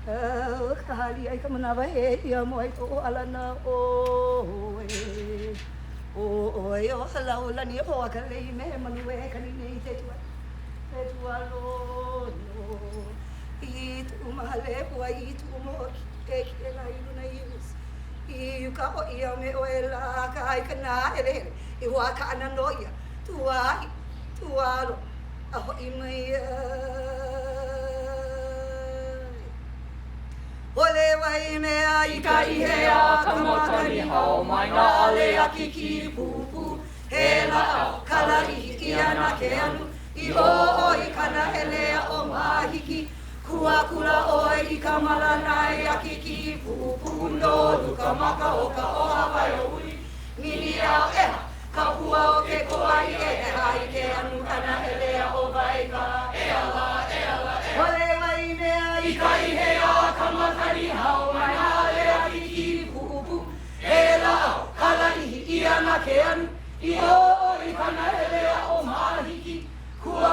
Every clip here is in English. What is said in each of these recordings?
Kahali ai ka manawa e ia mo ai o alana o e o e o hala o lani o ka lei me manu e ka ni nei te tua lo no I tu mahale po ai tu mo ke ke la I luna ius I ka o ia me o e la ka ai ka na ele I wa ka ana noia tua lo a ho I mai Ole wai mea I ka I he a ka makani hao mai ngā ale a ki pupu He la au kala I ana ke anu I o I kana hele a o mahiki Kua kula oi I ka malanai a ki pupu No luka maka o ka o Hawaii o ui Nini ao eha Ka pua o ke koa I I ke anu kana hele a o vai ka e ala Ole wai mea I ka I he a ka makani hao mai ale a ki pupu He la au kala I ana ke anu I o I kana hele a o mahiki Kua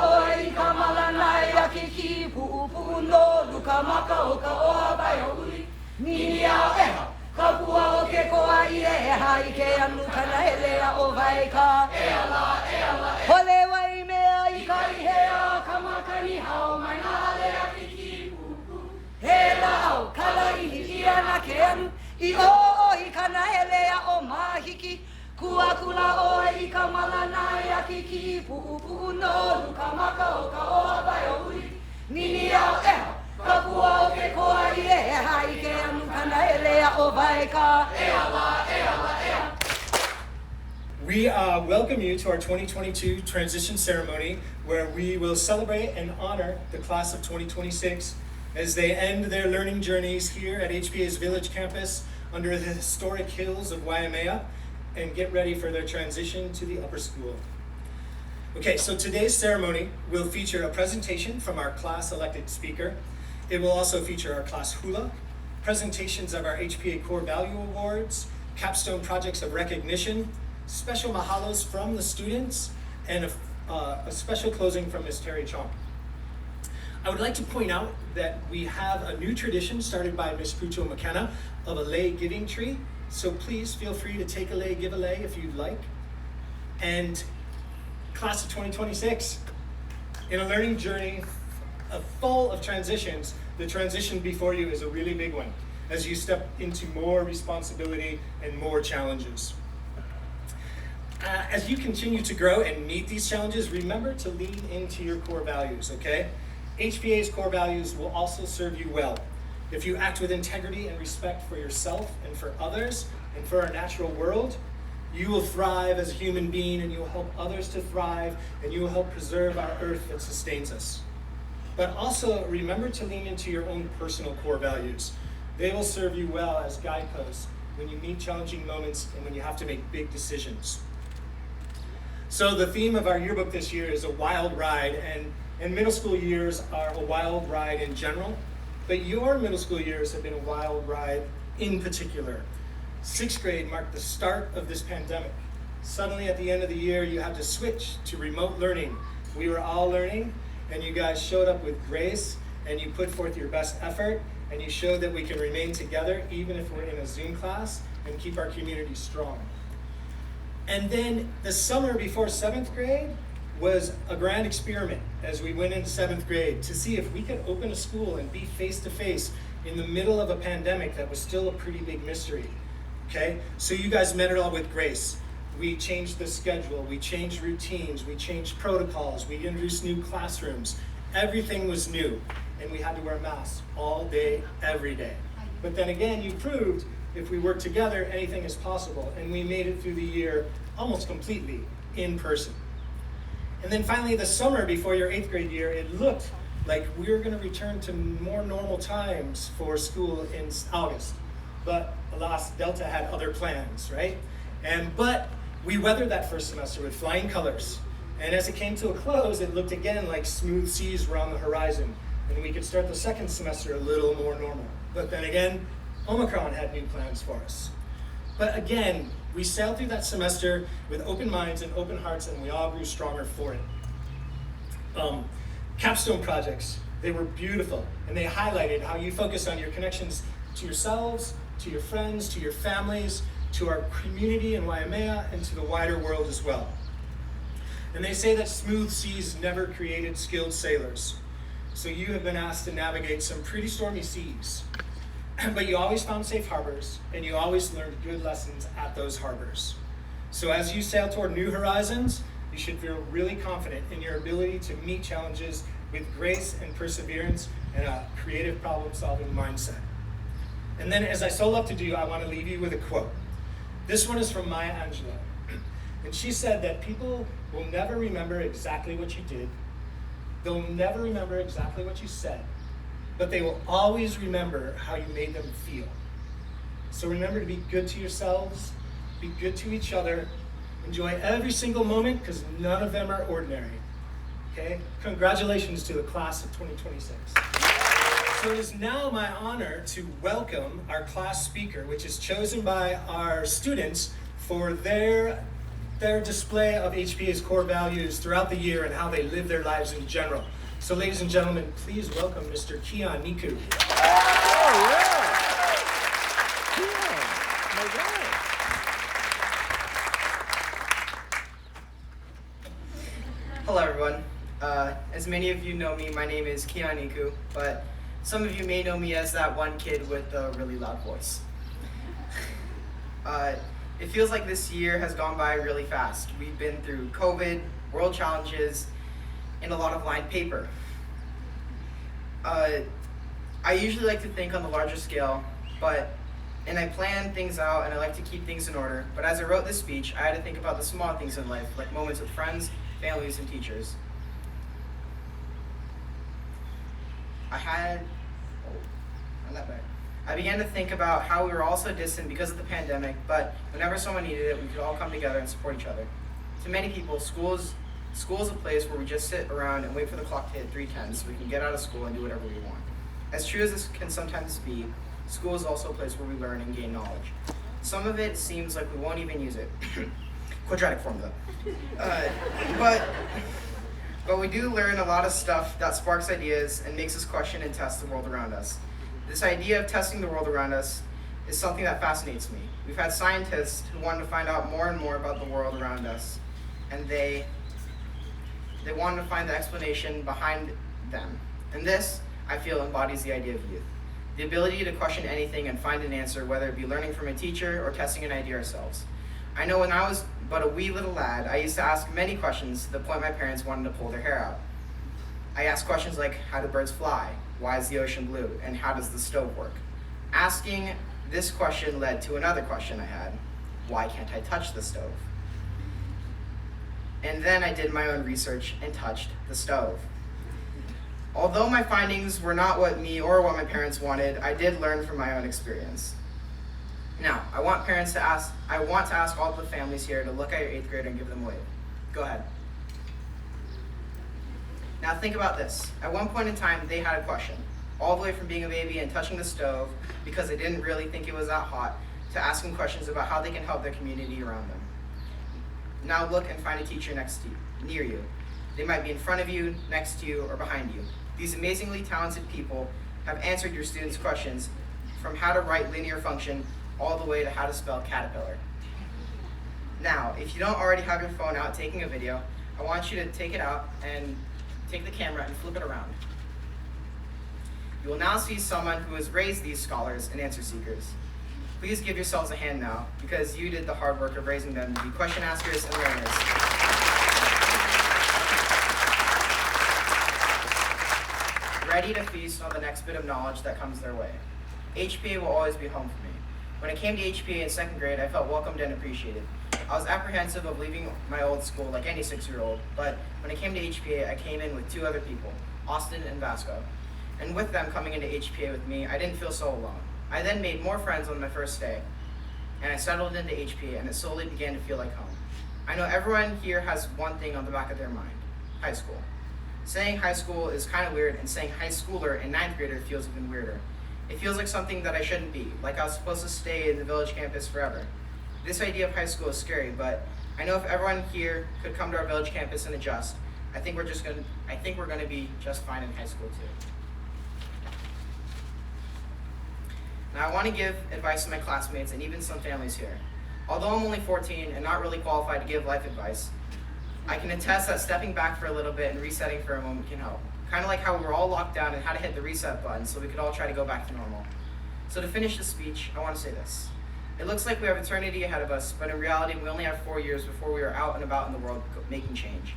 oi I ka malanai a ki pupu No luka maka o ka o Hawaii o ui Nini ao eha Ka pua o ke koa I ke anu kana hele a o vai ka e ala Hole wai mea I ka I he a ka makani hao mai ale a ki pupu He la au kala I ana ke anu I o I kana hele a o mahiki Kua oi I ka malanai a ki pupu No luka maka o ka o Hawaii o ui Nini ao eha Ka pua o ke koa I ke anu kana hele a o vai ka e ala We welcome you to our 2022 transition ceremony where we will celebrate and honor the class of 2026 as they end their learning journeys here at HPA's Village campus under the historic hills of Waimea and get ready for their transition to the upper school. Okay, so today's ceremony will feature a presentation from our class elected speaker. It will also feature our class Hula, presentations of our HPA Core Value Awards, capstone projects of recognition, special mahalos from the students, and a special closing from Ms. Terry Chong. I would like to point out that we have a new tradition started by Ms. Pucho McKenna of a lei giving tree. So please feel free to take a lei, give a lei if you'd like. And class of 2026, in a learning journey full of transitions, the transition before you is a really big one as you step into more responsibility and more challenges. As you continue to grow and meet these challenges, remember to lean into your core values, okay? HPA's core values will also serve you well. If you act with integrity and respect for yourself and for others and for our natural world, you will thrive as a human being and you will help others to thrive and you will help preserve our earth that sustains us. But also remember to lean into your own personal core values. They will serve you well as guideposts when you meet challenging moments and when you have to make big decisions. So the theme of our yearbook this year is a wild ride, and middle school years are a wild ride in general, but your middle school years have been a wild ride in particular. 6th grade marked the start of this pandemic. Suddenly at the end of the year, you had to switch to remote learning. We were all learning, and you guys showed up with grace, and you put forth your best effort, and you showed that we can remain together even if we're in a Zoom class and keep our community strong. And then the summer before 7th grade was a grand experiment as we went into 7th grade to see if we could open a school and be face-to-face in the middle of a pandemic that was still a pretty big mystery, okay? So you guys met it all with grace. We changed the schedule, we changed routines, we changed protocols, we introduced new classrooms. Everything was new, and we had to wear masks all day, every day. But then again, you proved if we work together, anything is possible, and we made it through the year almost completely in person. And then finally, the summer before your 8th grade year, it looked like we were gonna return to more normal times for school in August. But alas, Delta had other plans, right? But we weathered that first semester with flying colors. And as it came to a close, it looked again like smooth seas were on the horizon. And we could start the second semester a little more normal. But then again, Omicron had new plans for us. But again, we sailed through that semester with open minds and open hearts, and we all grew stronger for it. Capstone projects They were beautiful, and they highlighted how you focus on your connections to yourselves, to your friends, to your families, to our community in Waimea, and to the wider world as well. And they say that smooth seas never created skilled sailors. So you have been asked to navigate some pretty stormy seas. But you always found safe harbors, and you always learned good lessons at those harbors. So as you sail toward new horizons, you should feel really confident in your ability to meet challenges with grace and perseverance and a creative problem-solving mindset. And then, as I so love to do, I want to leave you with a quote. This one is from Maya Angelou. And she said that people will never remember exactly what you did. They'll never remember exactly what you said, but they will always remember how you made them feel. So remember to be good to yourselves, be good to each other, enjoy every single moment, because none of them are ordinary. Okay? Congratulations to the class of 2026. So it is now my honor to welcome our class speaker, which is chosen by our students for their display of HPA's core values throughout the year and how they live their lives in general. So ladies and gentlemen, please welcome Mr. Kian Niku. Oh, yeah. Kian, my God. Hello everyone. As many of you know me, my name is Kian Niku, but some of you may know me as that one kid with the really loud voice. It feels like this year has gone by really fast. We've been through COVID, world challenges, and a lot of lined paper. I usually like to think on the larger scale, and I plan things out and I like to keep things in order, but as I wrote this speech, I had to think about the small things in life, like moments with friends, families, and teachers. I began to think about how we were all so distant because of the pandemic, but whenever someone needed it, we could all come together and support each other. To many people, school is a place where we just sit around and wait for the clock to hit 3:10 so we can get out of school and do whatever we want. As true as this can sometimes be, school is also a place where we learn and gain knowledge. Some of it seems like we won't even use it. Quadratic formula. But we do learn a lot of stuff that sparks ideas and makes us question and test the world around us. This idea of testing the world around us is something that fascinates me. We've had scientists who wanted to find out more and more about the world around us, and they wanted to find the explanation behind them. And this, I feel, embodies the idea of youth. The ability to question anything and find an answer, whether it be learning from a teacher or testing an idea ourselves. I know when I was but a wee little lad, I used to ask many questions to the point my parents wanted to pull their hair out. I asked questions like, how do birds fly? Why is the ocean blue? And how does the stove work? Asking this question led to another question I had. Why can't I touch the stove? And then I did my own research and touched the stove. Although my findings were not what me or what my parents wanted, I did learn from my own experience. Now, I want to ask all the families here to look at your 8th grader and give them a wave. Go ahead. Now think about this. At one point in time, they had a question. All the way from being a baby and touching the stove because they didn't really think it was that hot, to asking questions about how they can help their community around them. Now look and find a teacher near you. They might be in front of you, next to you, or behind you. These amazingly talented people have answered your students' questions from how to write linear function all the way to how to spell caterpillar. Now, if you don't already have your phone out taking a video, I want you to take it out and take the camera and flip it around. You will now see someone who has raised these scholars and answer seekers. Please give yourselves a hand now, because you did the hard work of raising them to be question askers and learners. Ready to feast on the next bit of knowledge that comes their way. HPA will always be home for me. When I came to HPA in 2nd grade, I felt welcomed and appreciated. I was apprehensive of leaving my old school like any 6-year-old, but when I came to HPA, I came in with 2 other people, Austin and Vasco. And with them coming into HPA with me, I didn't feel so alone. I then made more friends on my first day, and I settled into HPA, and it slowly began to feel like home. I know everyone here has one thing on the back of their mind: high school. Saying high school is kind of weird, and saying high schooler in 9th grader feels even weirder. It feels like something that I shouldn't be, like I was supposed to stay in the village campus forever. This idea of high school is scary, but I know if everyone here could come to our village campus and adjust, I think we're going to be just fine in high school too. and I want to give advice to my classmates and even some families here. Although I'm only 14 and not really qualified to give life advice, I can attest that stepping back for a little bit and resetting for a moment can help. Kind of like how we were all locked down and had to hit the reset button so we could all try to go back to normal. So to finish the speech, I want to say this. It looks like we have eternity ahead of us, but in reality, we only have 4 years before we are out and about in the world making change.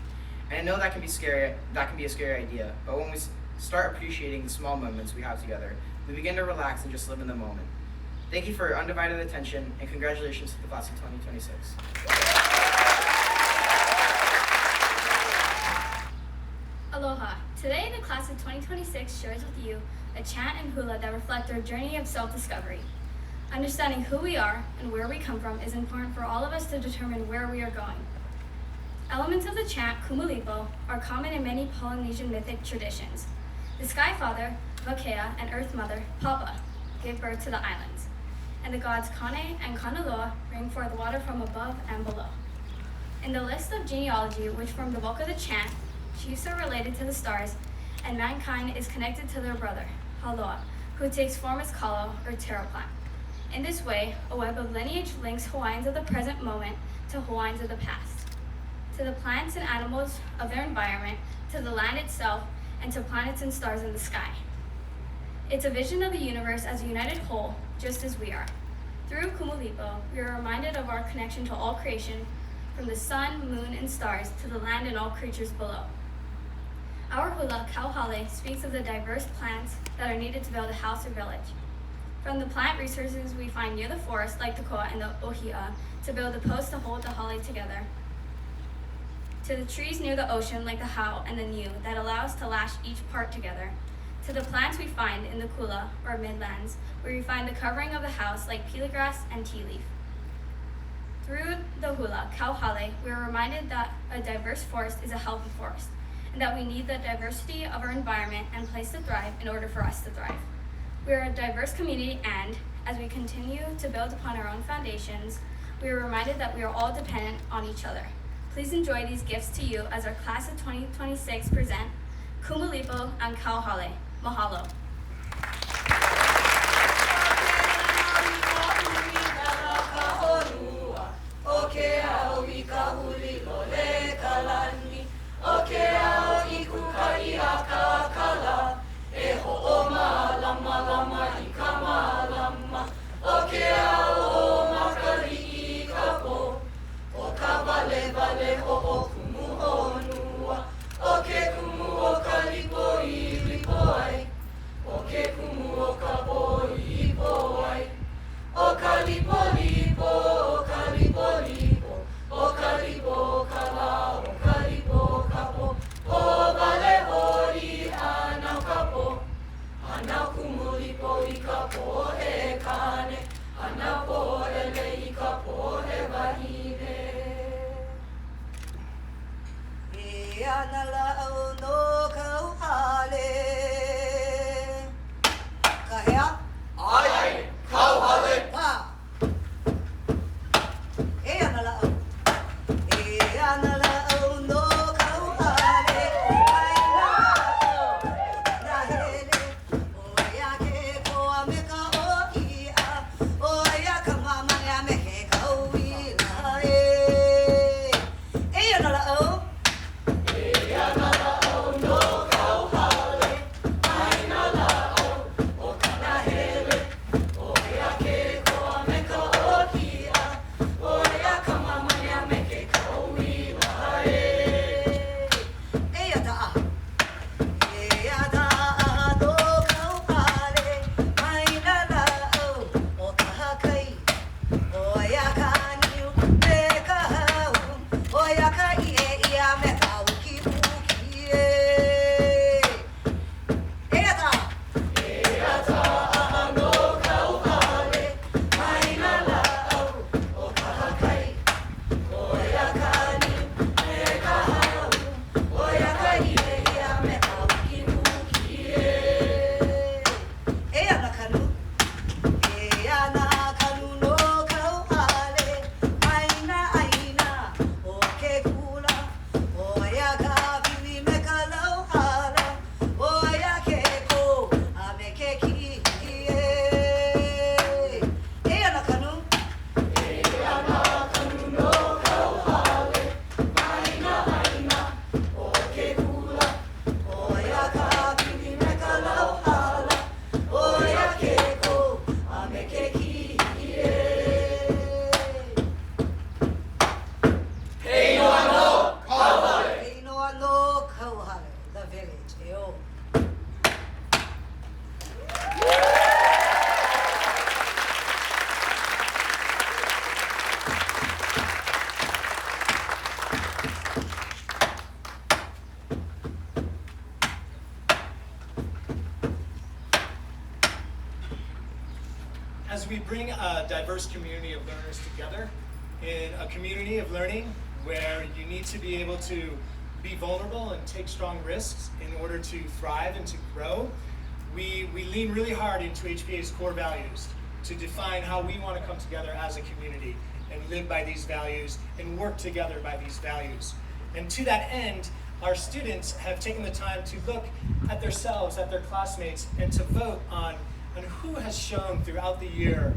And I know that can be scary. That can be a scary idea. But when we start appreciating the small moments we have together, we begin to relax and just live in the moment. Thank you for your undivided attention, and congratulations to the class of 2026. Aloha. Today, the class of 2026 shares with you a chant and hula that reflect our journey of self-discovery. Understanding who we are and where we come from is important for all of us to determine where we are going. Elements of the chant, Kumulipo, are common in many Polynesian mythic traditions. The Sky Father, Vakea, and Earth Mother, Papa, gave birth to the islands, and the gods Kane and Kanaloa bring forth water from above and below. In the list of genealogy which form the bulk of the chant, chiefs are related to the stars, and mankind is connected to their brother, Haloa, who takes form as Kalo, or taro plant. In this way, a web of lineage links Hawaiians of the present moment to Hawaiians of the past, to the plants and animals of their environment, to the land itself, and to planets and stars in the sky. It's a vision of the universe as a united whole, just as we are. Through Kumulipo, we are reminded of our connection to all creation, from the sun, moon, and stars to the land and all creatures below. Our hula, Kauhale, speaks of the diverse plants that are needed to build a house or village. From the plant resources we find near the forest, like the koa and the ohia, to build the posts to hold the hale together, to the trees near the ocean, like the hau and the niu, that allow us to lash each part together, to the plants we find in the kula, or midlands, where we find the covering of the house, like pila grass and tea leaf. Through the hula, Kauhale, we are reminded that a diverse forest is a healthy forest, and that we need the diversity of our environment and place to thrive in order for us to thrive. We are a diverse community, and as we continue to build upon our own foundations, we are reminded that we are all dependent on each other. Please enjoy these gifts to you as our class of 2026 present Kumulipo and Kauhale. Mahalo. as we bring a diverse community of learners together in a community of learning where you need to be able to be vulnerable and take strong risks in order to thrive and to grow, we lean really hard into HPA's core values to define how we want to come together as a community and live by these values and work together by these values. And to that end, our students have taken the time to look at themselves, at their classmates, and to vote on who has shown throughout the year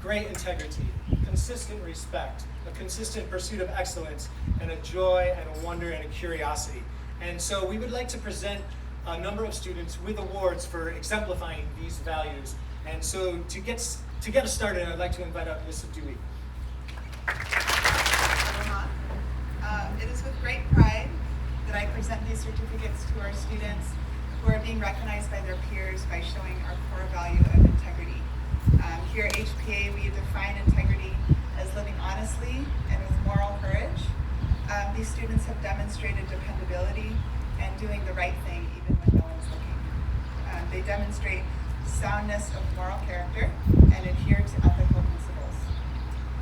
great integrity, consistent respect, a consistent pursuit of excellence, and a joy and a wonder and a curiosity. And so we would like to present a number of students with awards for exemplifying these values. And so to get us started, I'd like to invite up Ms. Dewey. Aloha. It is with great pride that I present these certificates to our students who are being recognized by their peers by showing our core value of integrity. Here at HPA, we define integrity as living honestly and with moral courage. These students have demonstrated dependability and doing the right thing even when no one's looking. They demonstrate soundness of moral character and adhere to ethical principles.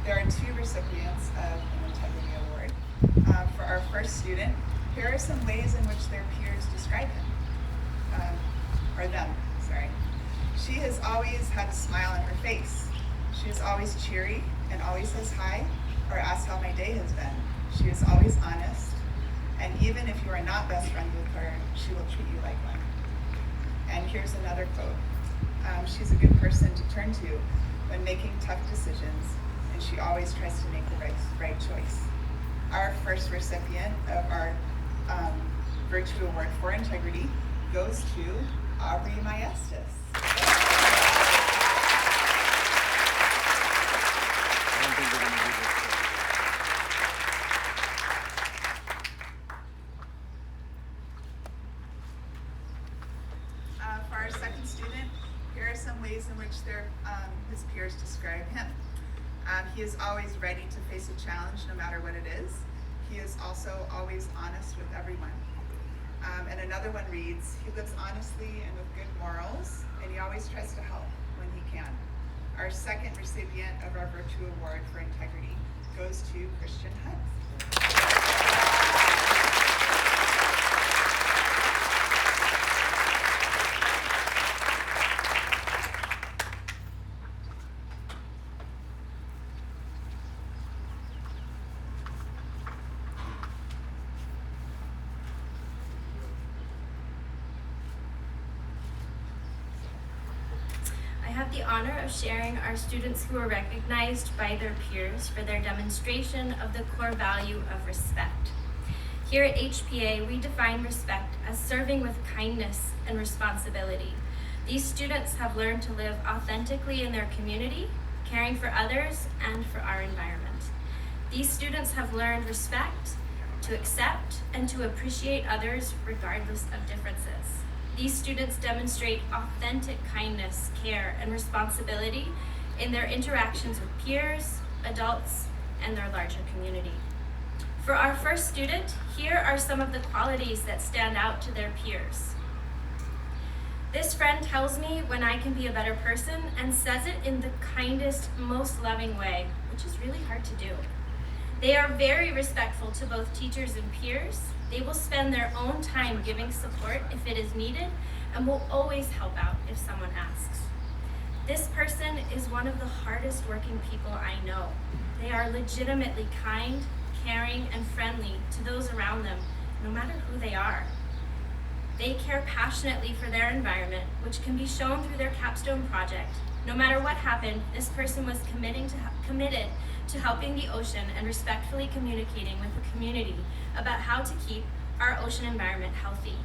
There are 2 recipients of an Integrity Award. For our first student, here are some ways in which their peers describe him, or them, sorry. She has always had a smile on her face. She is always cheery and always says hi or asks how my day has been. She is always honest, and even if you are not best friends with her, she will treat you like one. And here's another quote. She's a good person to turn to when making tough decisions, and she always tries to make the right choice. Our first recipient of our Virtue Award for Integrity goes to Aubrey Maestas. For our second student, here are some ways in which his peers describe him. He is always ready to face a challenge no matter what it is. He is also always honest with everyone. And another one reads, he lives honestly and with good morals, and he always tries to help when he can. Our second recipient of our Virtue Award for Integrity goes to Christian Hunt. I have the honor of sharing our students who are recognized by their peers for their demonstration of the core value of respect. Here at HPA, we define respect as serving with kindness and responsibility. These students have learned to live authentically in their community, caring for others and for our environment. These students have learned respect, to accept, and to appreciate others regardless of differences. These students demonstrate authentic kindness, care, and responsibility in their interactions with peers, adults, and their larger community. For our first student, here are some of the qualities that stand out to their peers. This friend tells me when I can be a better person and says it in the kindest, most loving way, which is really hard to do. They are very respectful to both teachers and peers. They will spend their own time giving support if it is needed and will always help out if someone asks. This person is one of the hardest working people I know. They are legitimately kind, caring, and friendly to those around them, no matter who they are. They care passionately for their environment, which can be shown through their Capstone project. No matter what happened, this person was committed to helping the ocean and respectfully communicating with the community about how to keep our ocean environment healthy.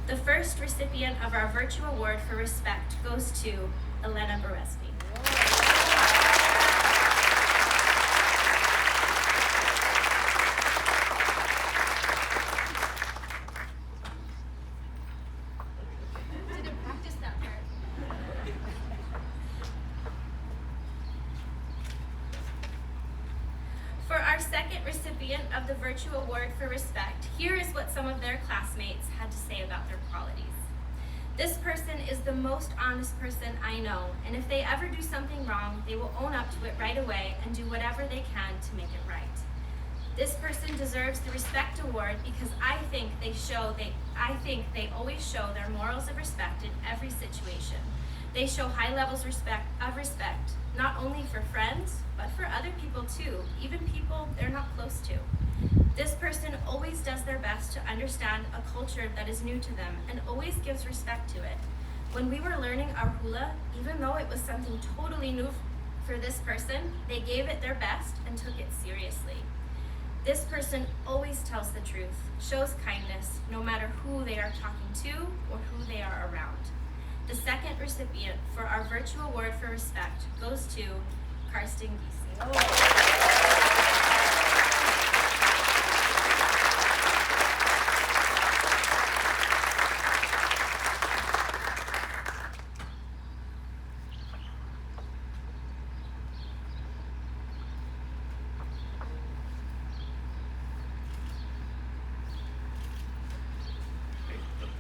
The first recipient of our Virtue Award for Respect goes to Elena Beresby. For our second recipient of the Virtue Award for Respect, here is what some of their classmates had to say about their qualities. This person is the most honest person I know, and if they ever do something wrong, they will own up to it right away and do whatever they can to make it right. This person deserves the respect award because I think they always show their morals of respect in every situation. They show high levels of respect, not only for friends, but for other people too, even people they're not close to. This person always does their best to understand a culture that is new to them and always gives respect to it. When we were learning our hula, even though it was something totally new for this person, they gave it their best and took it seriously. This person always tells the truth, shows kindness, no matter who they are talking to or who they are around. The second recipient for our virtual award for respect goes to Karsten Giesing.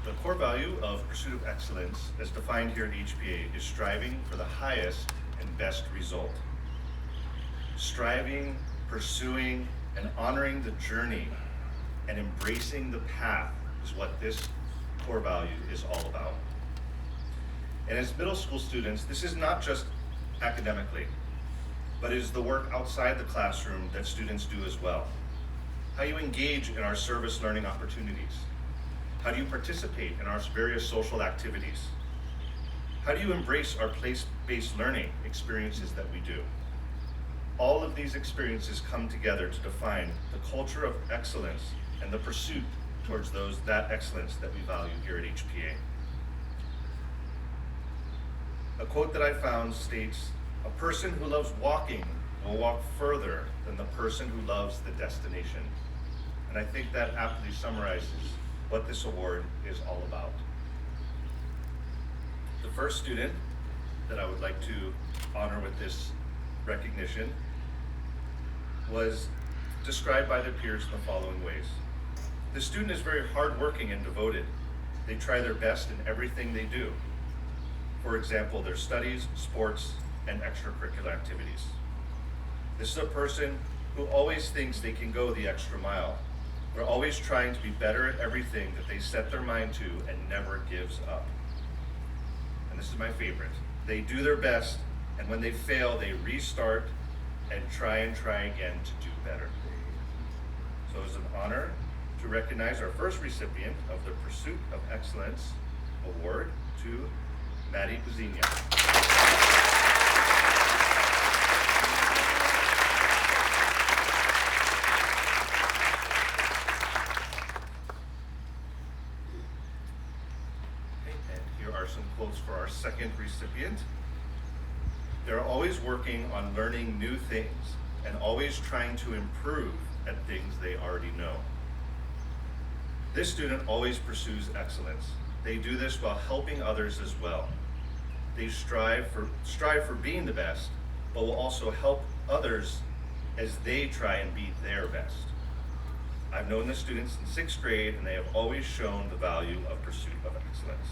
The core value of pursuit of excellence, as defined here at HPA, is striving for the highest and best result. Striving, pursuing, and honoring the journey and embracing the path is what this core value is all about. And as middle school students, this is not just academically, but it is the work outside the classroom that students do as well. How you engage in our service learning opportunities. How do you participate in our various social activities? How do you embrace our place-based learning experiences that we do? All of these experiences come together to define the culture of excellence and the pursuit towards that excellence that we value here at HPA. A quote that I found states, "A person who loves walking will walk further than the person who loves the destination." And I think that aptly summarizes what this award is all about. The first student that I would like to honor with this recognition was described by their peers in the following ways. The student is very hardworking and devoted. They try their best in everything they do. For example, their studies, sports, and extracurricular activities. This is a person who always thinks they can go the extra mile. They're always trying to be better at everything that they set their mind to and never gives up. And this is my favorite. They do their best, and when they fail, they restart and try again to do better. So it's an honor to recognize our first recipient of the Pursuit of Excellence Award to Maddie Buzinia. Some quotes for our second recipient. They're always working on learning new things and always trying to improve at things they already know. This student always pursues excellence. They do this while helping others as well. They strive for being the best, but will also help others as they try and be their best. I've known the students in 6th grade, and they have always shown the value of pursuit of excellence.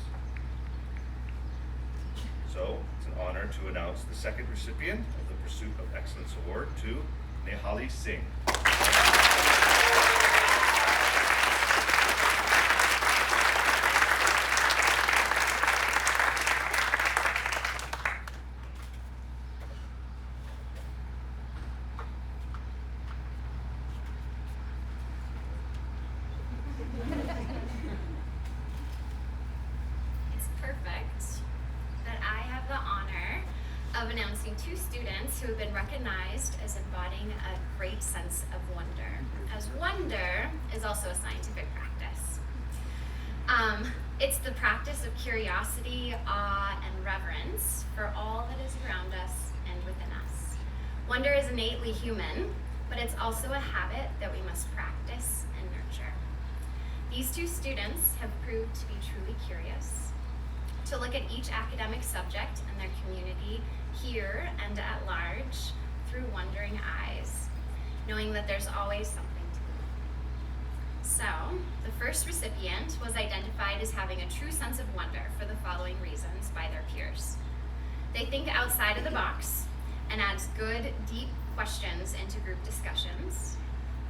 So it's an honor to announce the second recipient of the Pursuit of Excellence Award to Nehali Singh. It's perfect that I have the honor of announcing two students who have been recognized as embodying a great sense of wonder, as wonder is also a scientific practice. It's the practice of curiosity, awe, and reverence for all that is around us and within us. Wonder is innately human, but it's also a habit that we must practice and nurture. These two students have proved to be truly curious, to look at each academic subject and their community here and at large through wondering eyes, knowing that there's always something to learn. So, the first recipient was identified as having a true sense of wonder for the following reasons by their peers. They think outside of the box and adds good, deep questions into group discussions.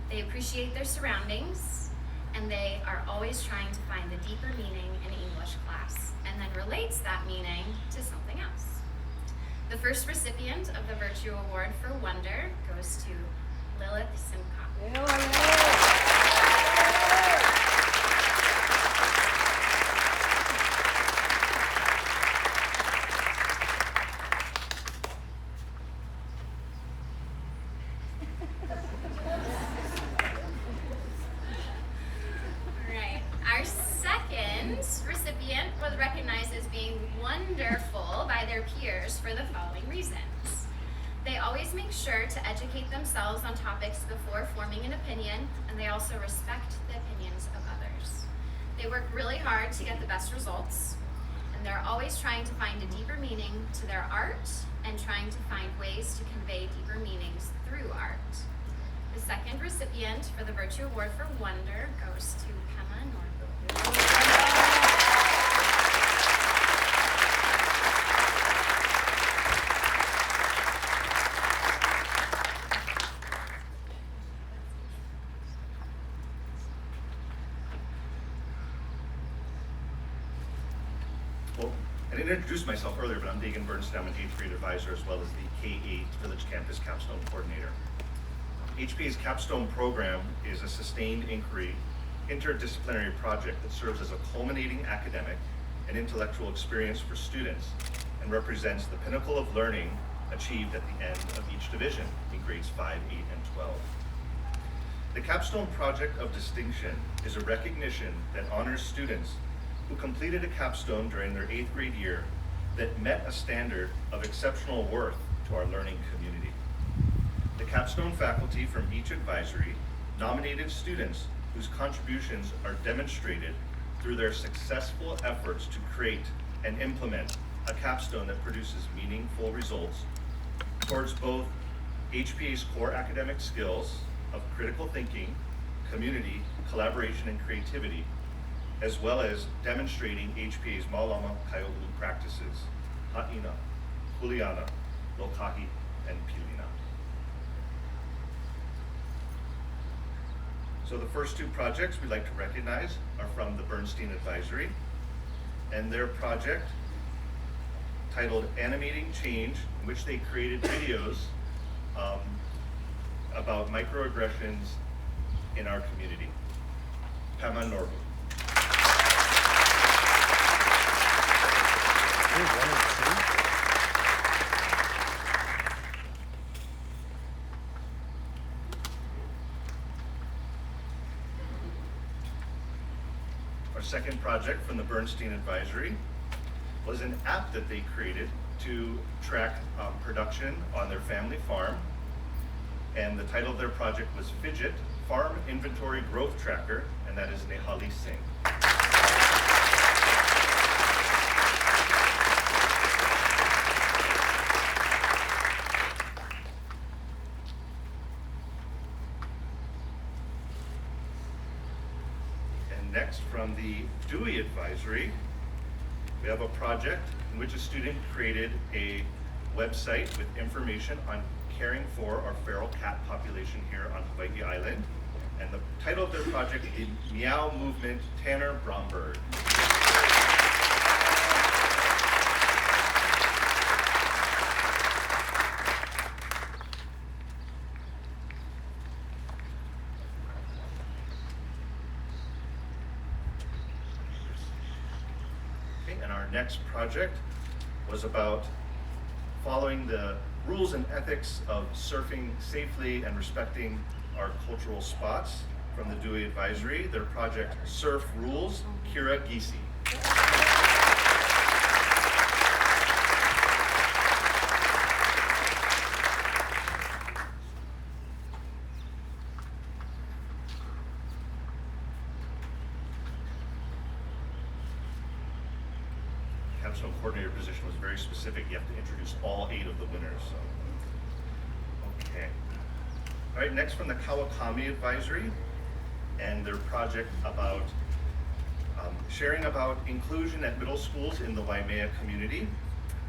They appreciate their surroundings, and they are always trying to find the deeper meaning in English class, and then relates that meaning to something else. The first recipient of the Virtue Award for Wonder goes to Lilith Simcock. Right. Our second recipient was recognized as being wonderful by their peers for the following reasons. They always make sure to educate themselves on topics before forming an opinion, and they also respect the opinions of others. They work really hard to get the best results, and they're always trying to find a deeper meaning to their art and trying to find ways to convey deeper meanings through art. The second recipient for the Virtue Award for Wonder goes to Pema Norbu. Well, I didn't introduce myself earlier, but I'm Dagan Bernstein. I'm an 8th grade advisor as well as the K-8 Village Campus Capstone Coordinator. HPA's Capstone program is a sustained inquiry, interdisciplinary project that serves as a culminating academic and intellectual experience for students and represents the pinnacle of learning achieved at the end of each division in grades 5, 8, and 12. The Capstone Project of Distinction is a recognition that honors students who completed a capstone during their 8th grade year that met a standard of exceptional worth to our learning community. The capstone faculty from each advisory nominated students whose contributions are demonstrated through their successful efforts to create and implement a capstone that produces meaningful results towards both HPA's core academic skills of critical thinking, community, collaboration, and creativity, as well as demonstrating HPA's Malama Kaiolu practices, Ha'ina, Kuleana, Lokahi, and Pilina. So the first two projects we'd like to recognize are from the Bernstein Advisory, and their project titled Animating Change, in which they created videos about microaggressions in our community. Pema Norbu. Our second project from the Bernstein Advisory was an app that they created to track production on their family farm. And the title of their project was Fidget Farm Inventory Growth Tracker, and that is Nehali Singh. And next, from the Dewey Advisory, we have a project in which a student created a website with information on caring for our feral cat population here on Hawai'i Island. And the title of their project is Meow Movement Tanner Bromberg. Okay, and our next project was about following the rules and ethics of surfing safely and respecting our cultural spots from the Dewey Advisory. Their project, Surf Rules, Kira Gisi. Capstone coordinator position was very specific. You have to introduce all 8 of the winners. So. Okay. All right, next from the Kawakami Advisory, and their project about sharing about inclusion at middle schools in the Waimea community.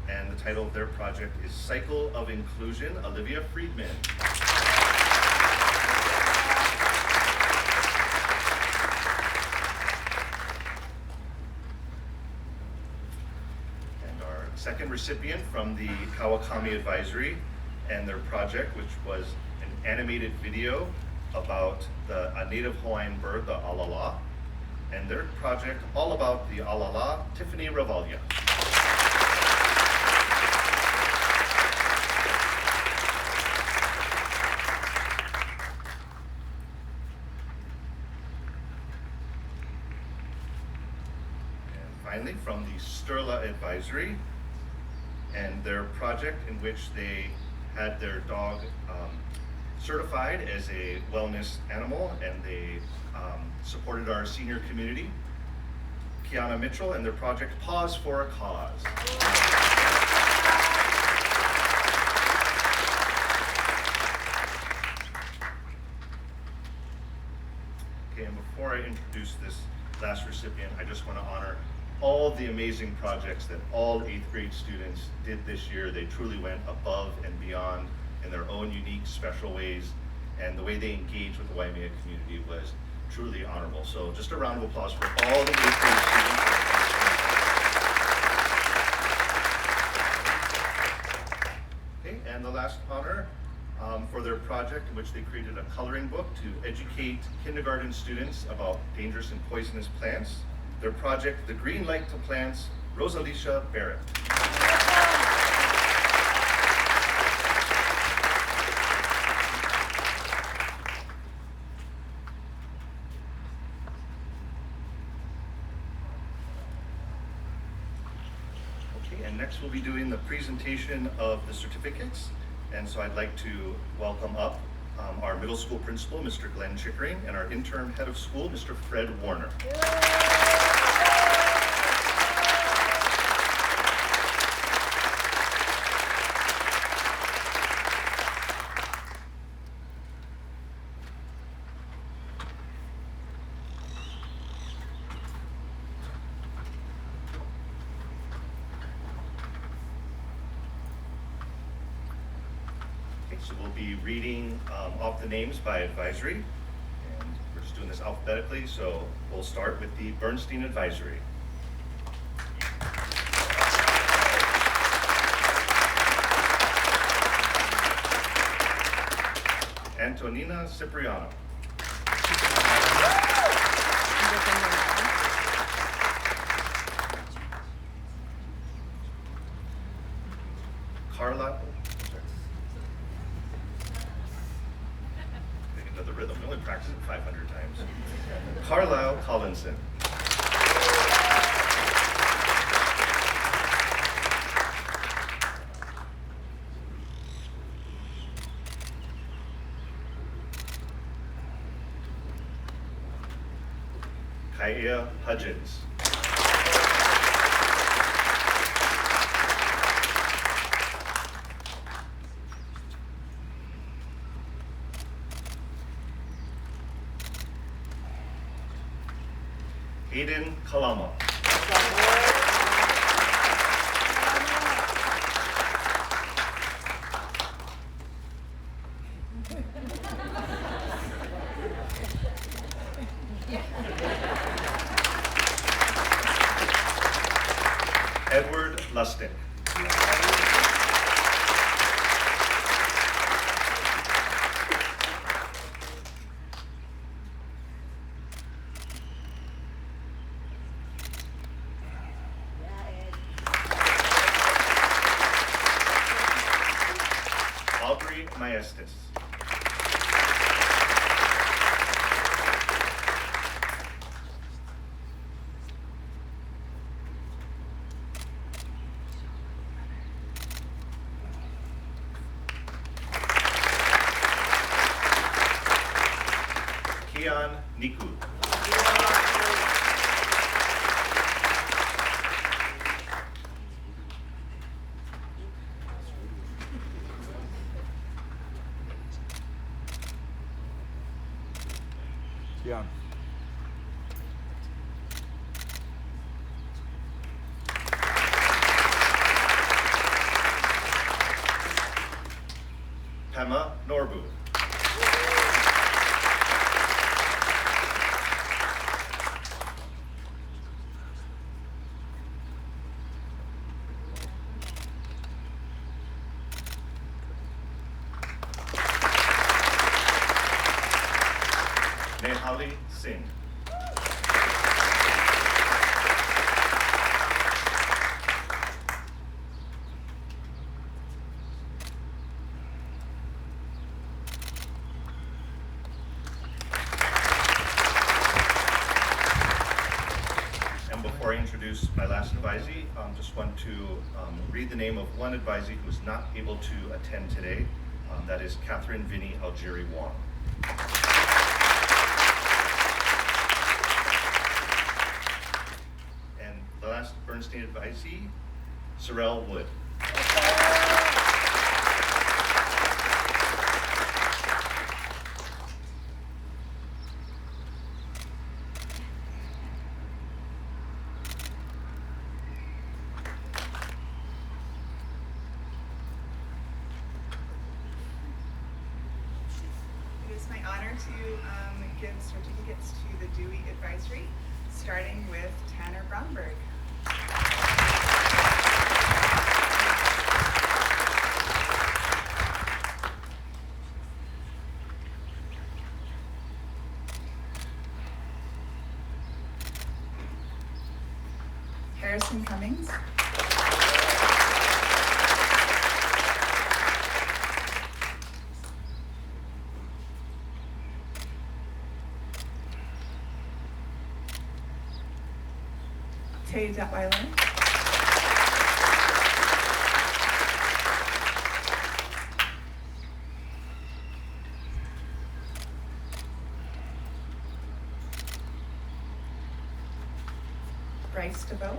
And the title of their project is Cycle of Inclusion, Olivia Friedman. And our second recipient from the Kawakami Advisory and their project, which was an animated video about a native Hawaiian bird, the alala, and their project all about the alala, Tiffany Ravalia. Finally, from the Sterla Advisory and their project in which they had their dog certified as a wellness animal, and they supported our senior community, Kiana Mitchell, and their project Pause for a Cause. Okay, and before I introduce this last recipient, I just want to honor all the amazing projects that all 8th grade students did this year. They truly went above and beyond in their own unique, special ways, and the way they engaged with the Waimea community was truly honorable. So just a round of applause for all the 8th grade students. Okay, and the last honor for their project, in which they created a coloring book to educate kindergarten students about dangerous and poisonous plants. Their project, The Green Light to Plants, Rosalicia Barrett. Okay, and next we'll be doing the presentation of the certificates. And so I'd like to welcome up our middle school principal, Mr. Glenn Chickering, and our interim head of school, Mr. Fred Warner. So we'll be reading off the names by advisory, and we're just doing this alphabetically, so we'll start with the Bernstein Advisory. Antonina Cipriano. Carla. The rhythm. We only practiced it 500 times. Carlisle Collinson. Kaya Hudgens. Aiden Kalama. Edward Lustig. Audrey Maestas. Kian Niku. Yeah. Norbu. Nehali Singh. And before I introduce my last advisee, just want to read the name of one advisee who is not able to attend today. That is Catherine Vinnie Algeri Wong. And the last Bernstein advisee, Sorrel Wood. It is my honor to give certificates to the Dewey Advisory, starting with Tanner Bromberg. Harrison Cummings. Tay Detweiler. Bryce DeVoe.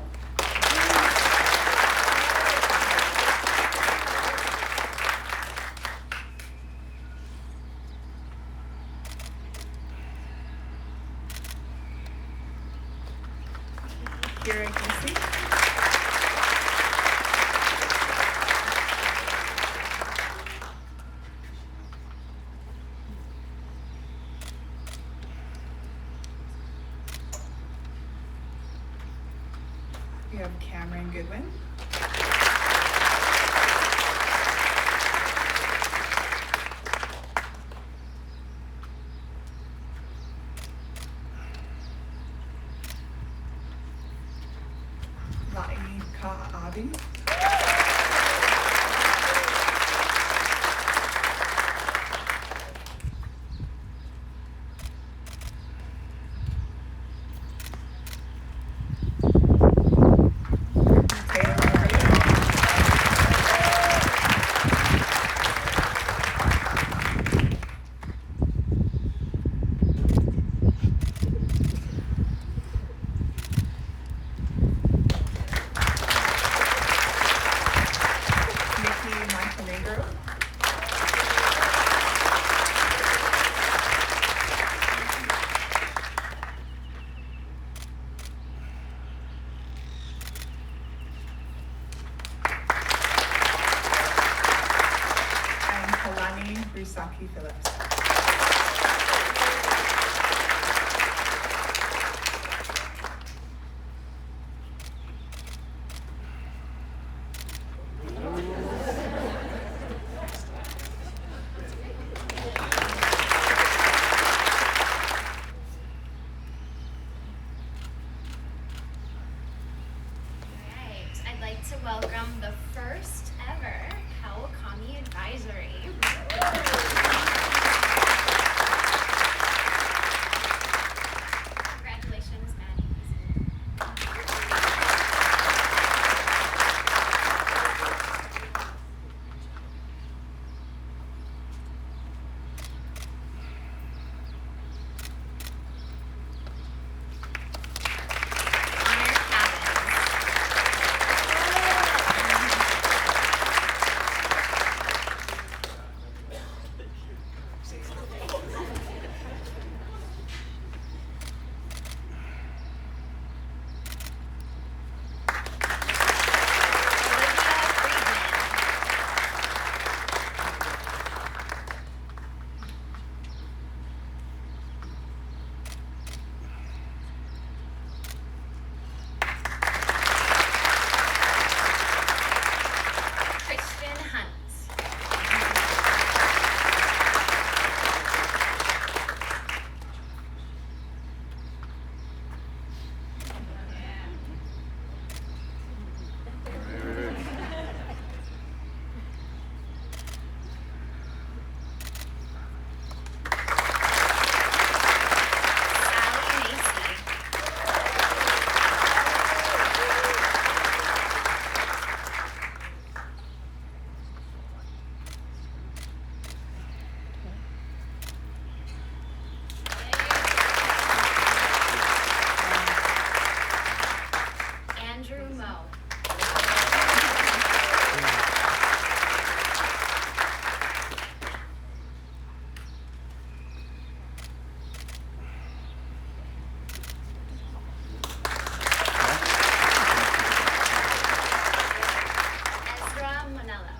Kira Casey. We have Cameron Goodwin. La'i Ka'abi. Rusaki Phillips. I'd like to welcome the first ever Kawakami Advisory. Anello.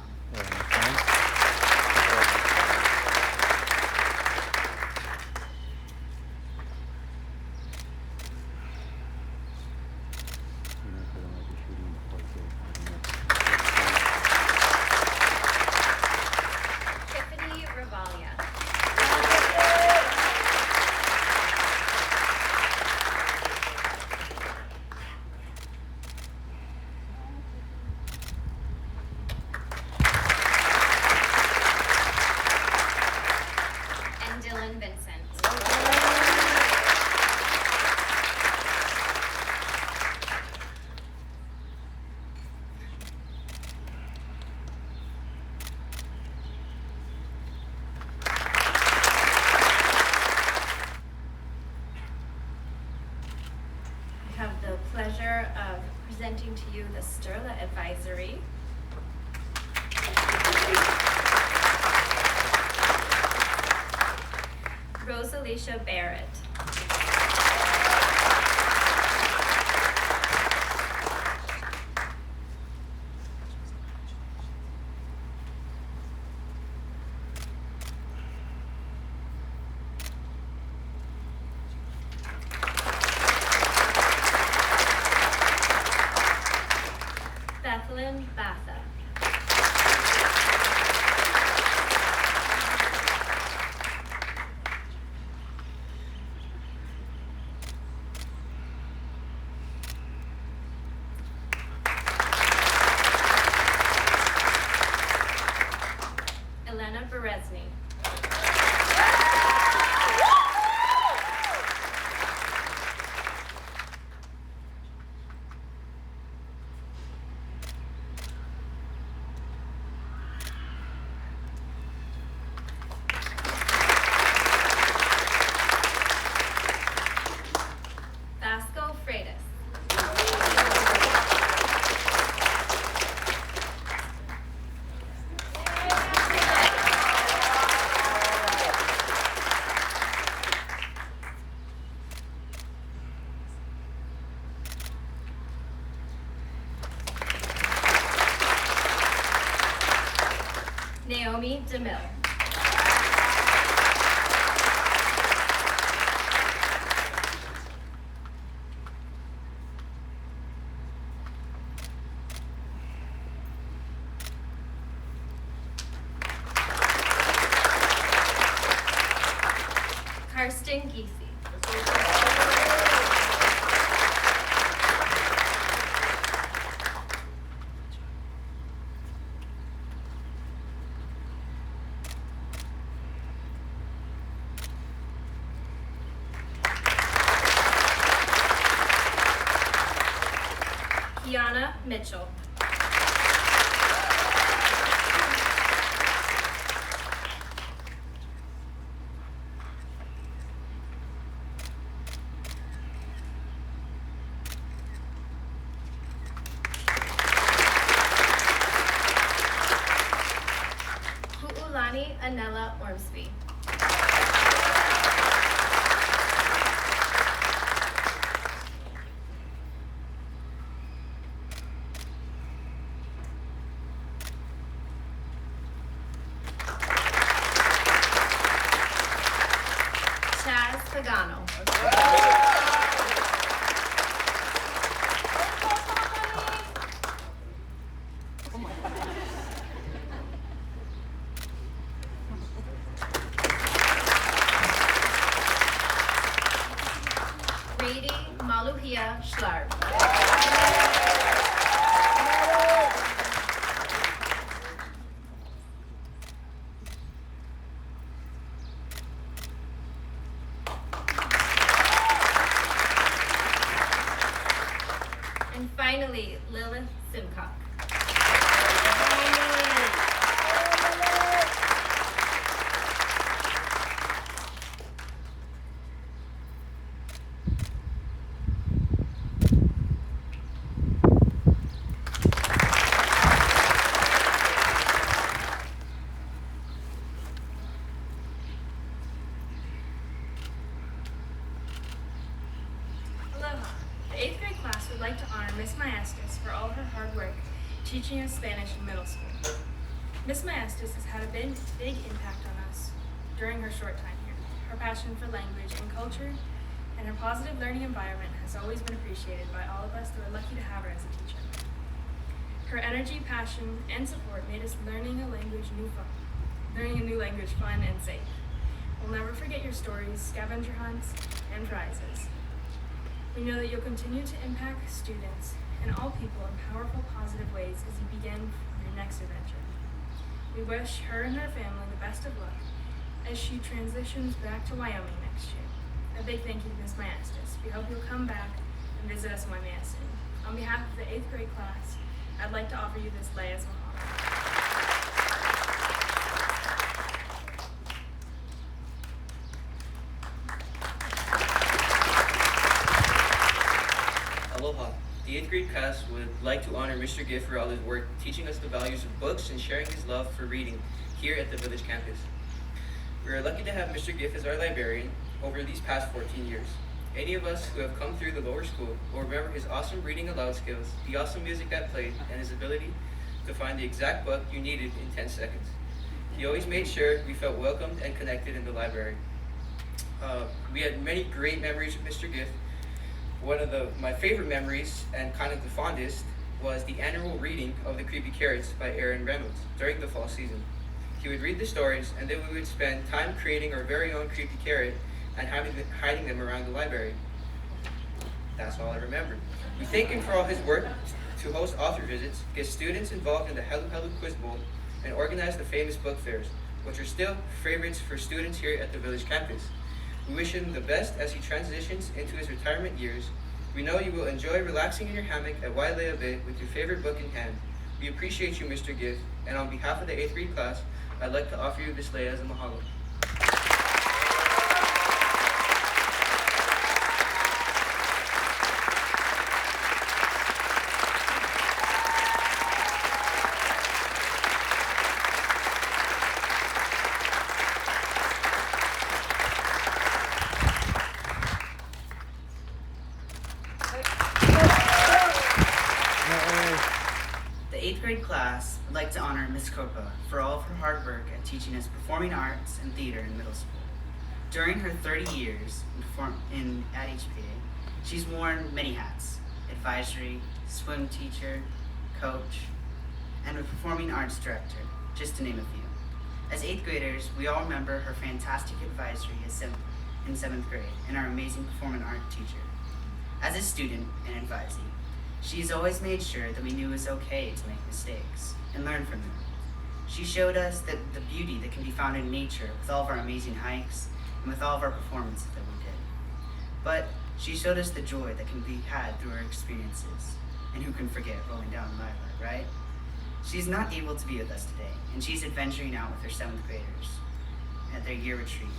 Tiffany Ravalia. And Dylan Vincent. I have the pleasure of presenting to you the Sterla Advisory. Rosalicia Barrett. Bethlyn Batha. Elena Berezny. Vasco Freitas. Naomi DeMille. Karsten Giese. Kiana Mitchell. Ku'ulani Anella Ormsby. Chaz Pagano. Brady Maluhia Schlarb. And finally, Lilith Simcock. Aloha. The 8th grade class would like to honor Miss Maestas for all her hard work teaching us Spanish in middle school. Miss Maestas has had a big impact on us during her short time here. Her passion for language and culture and her positive learning environment has always been appreciated by all of us that are lucky to have her as a teacher. Her energy, passion, and support made us learning a new language fun and safe. We'll never forget your stories, scavenger hunts, and prizes. We know that you'll continue to impact students and all people in powerful, positive ways as you begin your next adventure. We wish her and her family the best of luck as she transitions back to Wyoming next year. A big thank you to Ms. Maestas. We hope you'll come back and visit us in Waimea soon. On behalf of the 8th grade class, I'd like to offer you this Leia's Mahalo. Aloha. The 8th grade class would like to honor Mr. Giff for all his work teaching us the values of books and sharing his love for reading here at the village campus. We are lucky to have Mr. Giff as our librarian over these past 14 years. Any of us who have come through the lower school will remember his awesome reading aloud skills, the awesome music that played, and his ability to find the exact book you needed in 10 seconds. He always made sure we felt welcomed and connected in the library. We had many great memories with Mr. Giff. One of my favorite memories, and kind of the fondest, was the annual reading of The Creepy Carrots by Aaron Reynolds during the fall season. He would read the stories, and then we would spend time creating our very own creepy carrot and hiding them around the library. That's all I remember. We thank him for all his work to host author visits, get students involved in the Helu Helu Quiz Bowl, and organize the famous book fairs, which are still favorites for students here at the village campus. We wish him the best as he transitions into his retirement years. We know you will enjoy relaxing in your hammock at Wailea Bay with your favorite book in hand. We appreciate you, Mr. Giff, and on behalf of the 8th grade class, I'd like to offer you this Leia as a mahalo. The 8th grade class would like to honor Ms. Copa for all of her hard work at teaching us performing arts and theater in middle school. During her 30 years at HPA, she's worn many hats: advisory, swim teacher, coach, and a performing arts director, just to name a few. As 8th graders, we all remember her fantastic advisory in 7th grade and our amazing performing art teacher. As a student and advisee, she's always made sure that we knew it was okay to make mistakes and learn from them. She showed us that the beauty that can be found in nature with all of our amazing hikes and with all of our performances that we did. But she showed us the joy that can be had through our experiences. And who can forget rolling down the library, right? She's not able to be with us today, and she's adventuring out with her 7th graders at their year retreat.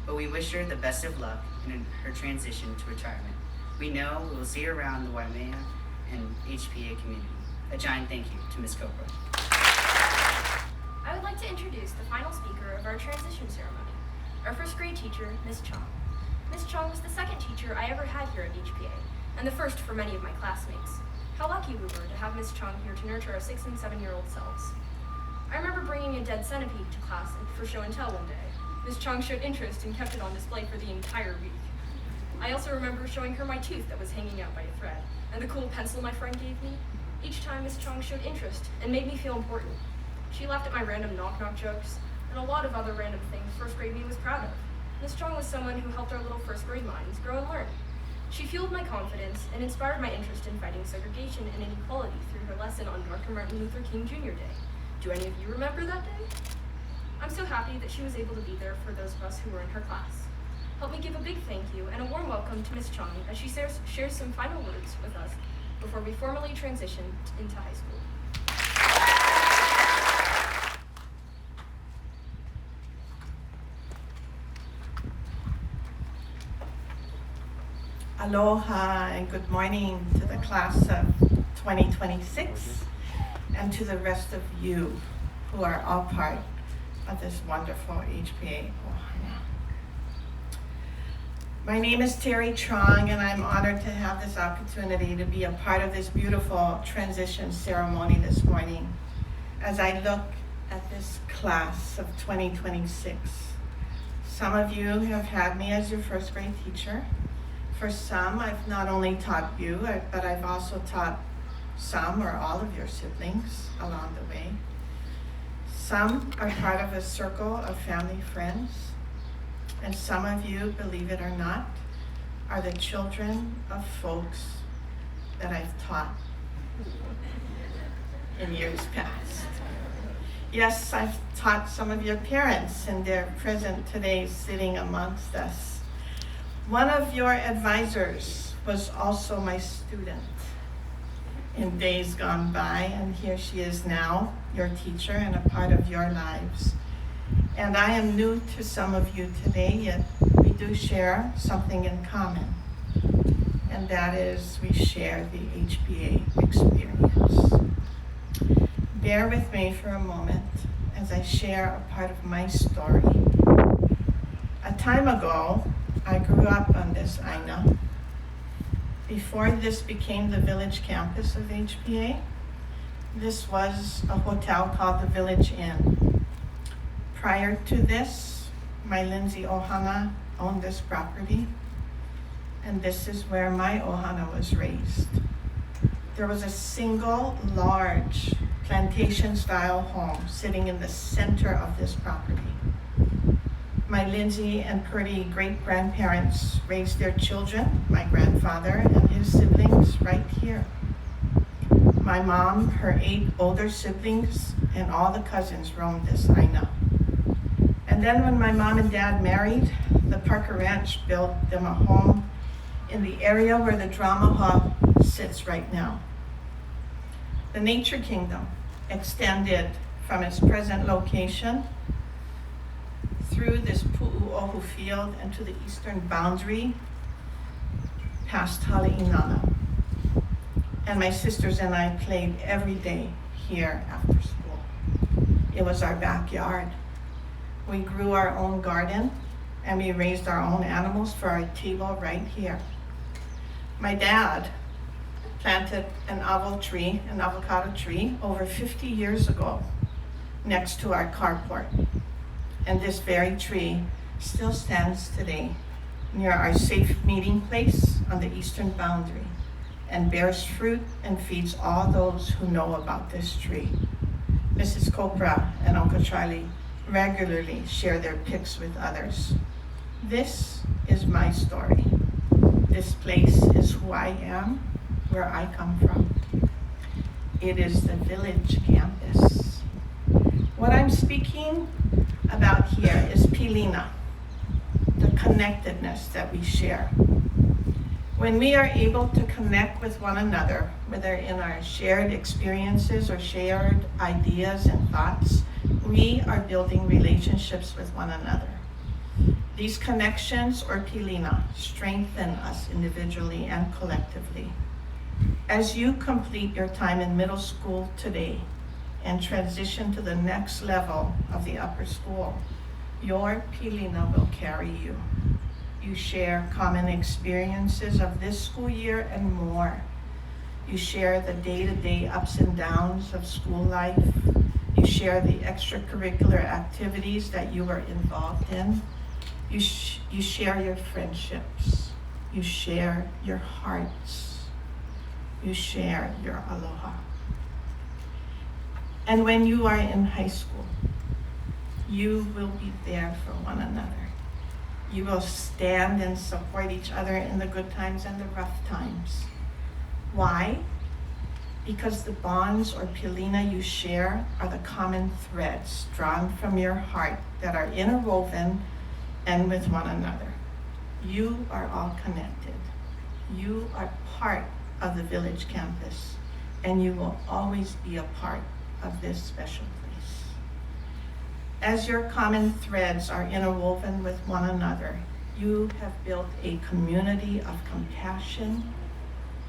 But we wish her the best of luck in her transition to retirement. We know we will see her around the Waimea and HPA community. A giant thank you to Ms. Copra. I would like to introduce the final speaker of our transition ceremony, our 1st grade teacher, Ms. Chong. Ms. Chong was the 2nd teacher I ever had here at HPA, and the 1st for many of my classmates. How lucky we were to have Ms. Chong here to nurture our 6- and 7-year-old selves. I remember bringing a dead centipede to class for show and tell one day. Ms. Chong showed interest and kept it on display for the entire week. I also remember showing her my tooth that was hanging out by a thread, and the cool pencil my friend gave me. Each time Ms. Chong showed interest and made me feel important. She laughed at my random knock-knock jokes, and a lot of other random things 1st grade me was proud of. Ms. Chong was someone who helped our little 1st grade minds grow and learn. She fueled my confidence and inspired my interest in fighting segregation and inequality through her lesson on Dr. Martin Luther King Jr. Day. Do any of you remember that day? I'm so happy that she was able to be there for those of us who were in her class. Help me give a big thank you and a warm welcome to Ms. Chong as she shares some final words with us before we formally transition into high school. Aloha and good morning to the class of 2026 and to the rest of you who are all part of this wonderful HPA Ohana. My name is Terry Trong, and I'm honored to have this opportunity to be a part of this beautiful transition ceremony this morning. As I look at this class of 2026. Some of you have had me as your first grade teacher. For some, I've not only taught you, but I've also taught some or all of your siblings along the way. Some are part of a circle of family friends, and some of you, believe it or not, are the children of folks that I've taught in years past. Yes, I've taught some of your parents, and they're present today sitting amongst us. One of your advisors was also my student in days gone by, and here she is now, your teacher and a part of your lives. And I am new to some of you today, yet we do share something in common, and that is we share the HPA experience. Bear with me for a moment as I share a part of my story. A time ago, I grew up on this Aina. Before this became the village campus of HPA, this was a hotel called the Village Inn. Prior to this, my Lindsay Ohana owned this property, and this is where my Ohana was raised. There was a single large plantation-style home sitting in the center of this property. My Lindsay and Purdy great-grandparents raised their children, my grandfather and his siblings, right here. My mom, her 8 older siblings, and all the cousins roamed this Aina. And then when my mom and dad married, the Parker Ranch built them a home in the area where the drama hall sits right now. The Nature Kingdom extended from its present location through this Pu'uohu field and to the eastern boundary past Hali'inana. And my sisters and I played every day here after school. It was our backyard. We grew our own garden and we raised our own animals for our table right here. My dad planted an avocado tree over 50 years ago next to our carport. And this very tree still stands today near our safe meeting place on the eastern boundary and bears fruit and feeds all those who know about this tree. Mrs. Copra and Uncle Charlie regularly share their pics with others. This is my story. This place is who I am, where I come from. It is the village campus. What I'm speaking about here is Pilina, the connectedness that we share. When we are able to connect with one another, whether in our shared experiences or shared ideas and thoughts, we are building relationships with one another. These connections, or Pilina, strengthen us individually and collectively. As you complete your time in middle school today and transition to the next level of the upper school, your Pilina will carry you. You share common experiences of this school year and more. You share the day-to-day ups and downs of school life. You share the extracurricular activities that you are involved in. You share your friendships. You share your hearts. You share your aloha. And when you are in high school, you will be there for one another. You will stand and support each other in the good times and the rough times. Why? Because the bonds or pilina you share are the common threads drawn from your heart that are interwoven and with one another. You are all connected. You are part of the village campus, and you will always be a part of this special place. As your common threads are interwoven with one another, you have built a community of compassion,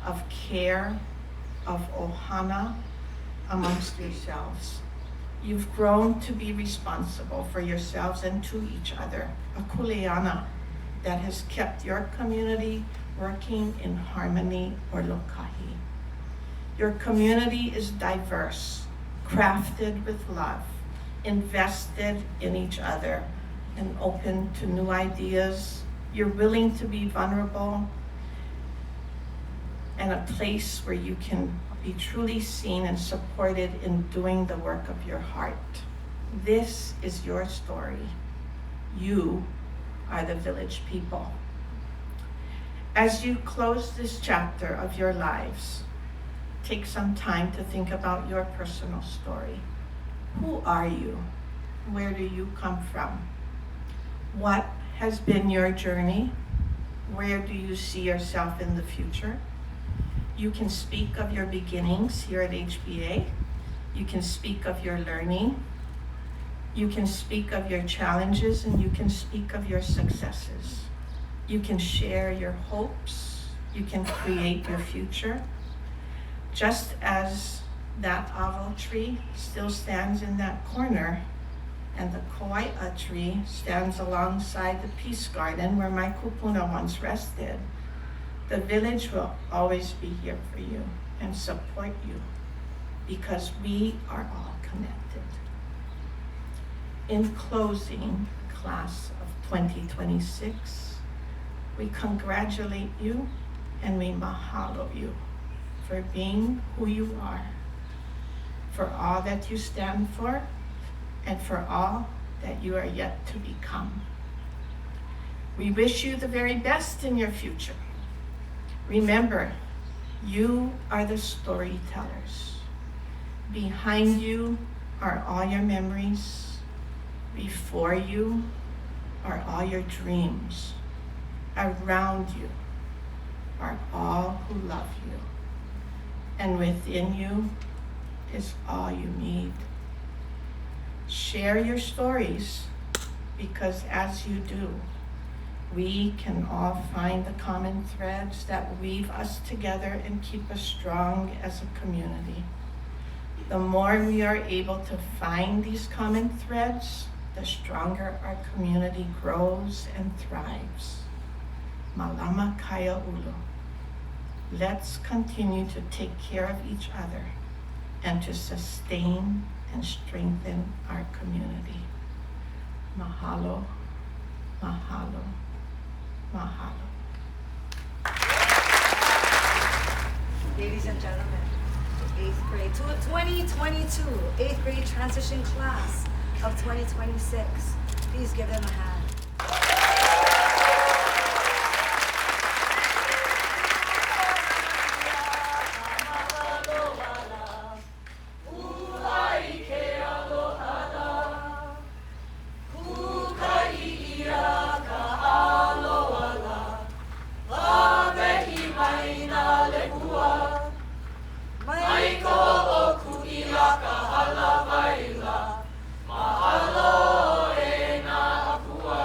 of care, of ohana amongst yourselves. You've grown to be responsible for yourselves and to each other, a kuleana that has kept your community working in harmony or lokahi. Your community is diverse, crafted with love, invested in each other and open to new ideas. You're willing to be vulnerable, and a place where you can be truly seen and supported in doing the work of your heart. This is your story. You are the village people. As you close this chapter of your lives, take some time to think about your personal story. Who are you? Where do you come from? What has been your journey? Where do you see yourself in the future? You can speak of your beginnings here at HBA. You can speak of your learning. You can speak of your challenges, and you can speak of your successes. You can share your hopes. You can create your future. Just as that avo tree still stands in that corner, and the Hawai'i tree stands alongside the Peace Garden where my kupuna once rested, the village will always be here for you and support you, because we are all connected. In closing, class of 2026, we congratulate you and we mahalo you for being who you are, for all that you stand for, and for all that you are yet to become. We wish you the very best in your future. Remember, you are the storytellers. Behind you are all your memories. Before you are all your dreams. Around you are all who love you. And within you is all you need. Share your stories, because as you do, we can all find the common threads that weave us together and keep us strong as a community. The more we are able to find these common threads, the stronger our community grows and thrives. Malama kaya ulu. Let's continue to take care of each other and to sustain and strengthen our community. Mahalo, mahalo, mahalo. Ladies and gentlemen, 8th grade, 2022, 8th grade transition class of 2026. Please give them a hand. Mahalo e na apua.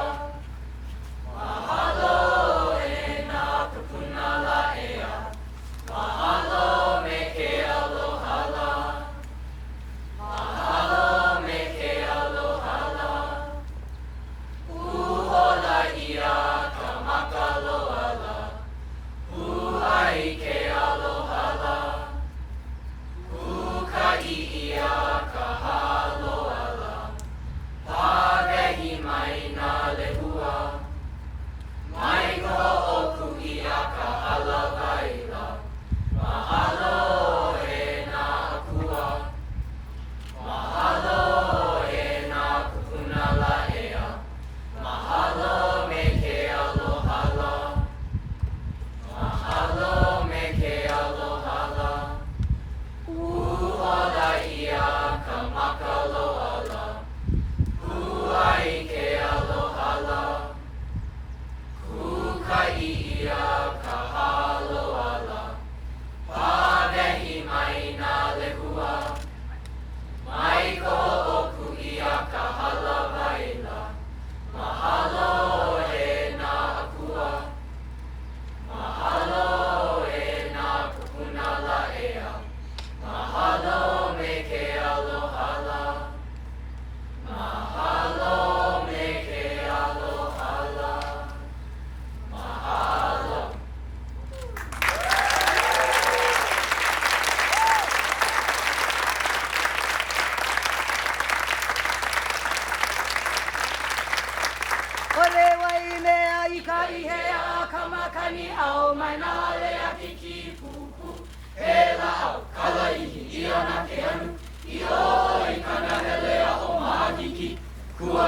Ole wai mea I ka ihea ka makani au mai nā lea kiki pupu. He la au kalaihi I ana ke anu. I oi kana hele a o mahakiki. Kua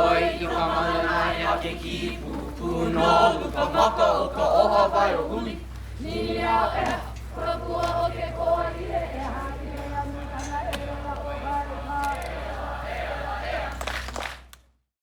oi I ka mananai a ke ki pupu. No luka maka o ka oha vai o huli. Ni au e